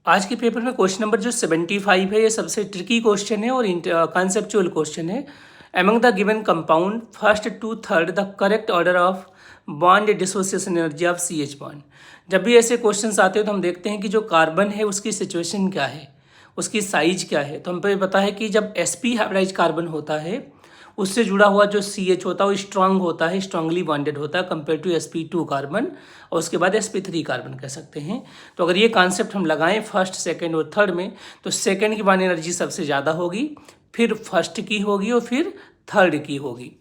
आज के पेपर में क्वेश्चन नंबर जो 75 है, ये सबसे ट्रिकी क्वेश्चन है और कॉन्सेप्चुअल क्वेश्चन है। Among the given compound first to third the correct order of bond dissociation energy of C H bond. जब भी ऐसे क्वेश्चन आते हैं तो हम देखते हैं कि जो कार्बन है उसकी सिचुएशन क्या है, उसकी साइज क्या है। तो हम पे पता है कि जब sp हाइब्रिडाइज कार्बन होता है उससे जुड़ा हुआ जो CH होता है वो स्ट्रांग होता है, स्ट्रांगली बॉन्डेड होता है कंपेयर टू sp2 कार्बन, और उसके बाद sp3 कार्बन कह सकते हैं। तो अगर ये कॉन्सेप्ट हम लगाएं फर्स्ट, सेकंड और थर्ड में, तो सेकंड की बॉन्ड एनर्जी सबसे ज़्यादा होगी, फिर फर्स्ट की होगी और फिर थर्ड की होगी।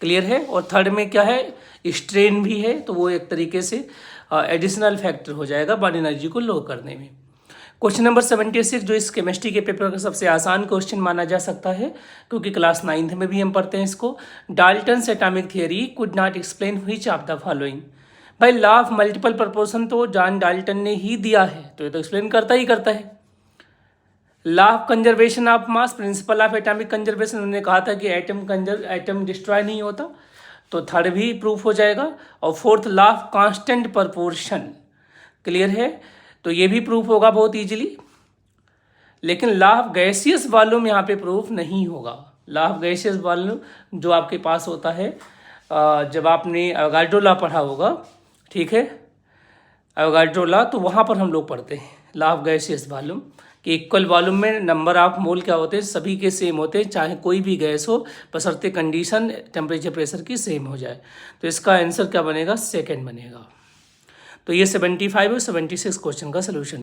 क्लियर है। और थर्ड में क्या है, स्ट्रेन भी है, तो वो एक तरीके से एडिशनल फैक्टर हो जाएगा बॉन्ड एनर्जी को लो करने में। क्वेश्चन नंबर 76 जो इस केमिस्ट्री के पेपर का सबसे आसान क्वेश्चन माना जा सकता है, क्योंकि क्लास 9th में भी हम पढ़ते हैं इसको। Dalton's atomic theory could not explain which of the following. भाई लॉ ऑफ मल्टीपल प्रपोर्शन तो जॉन डाल्टन ने ही दिया है, तो ये तो एक्सप्लेन करता ही करता है। Law of conservation of mass, principle of atomic conservation, उन्होंने कहा था कि एटम डिस्ट्रॉय नहीं होता, तो थर्ड भी प्रूफ हो जाएगा। और fourth law of constant proportion, clear है, तो ये भी प्रूफ होगा बहुत इजीली। लेकिन लॉ ऑफ गैसियस वॉल्यूम यहाँ पे प्रूफ नहीं होगा। लॉ ऑफ गैसियस वॉल्यूम जो आपके पास होता है जब आपने अवोगाड्रो लॉ पढ़ा होगा, ठीक है, अवोगाड्रो लॉ, तो वहाँ पर हम लोग पढ़ते हैं लॉ ऑफ गैसियस वॉल्यूम कि इक्वल वॉल्यूम में नंबर ऑफ मोल क्या होते हैं, सभी के सेम होते हैं, चाहे कोई भी गैस हो, बशर्ते कंडीशन टेम्परेचर प्रेशर की सेम हो जाए। तो इसका आंसर क्या बनेगा, सेकेंड बनेगा। तो ये 75 और 76 क्वेश्चन का सोल्यूशन।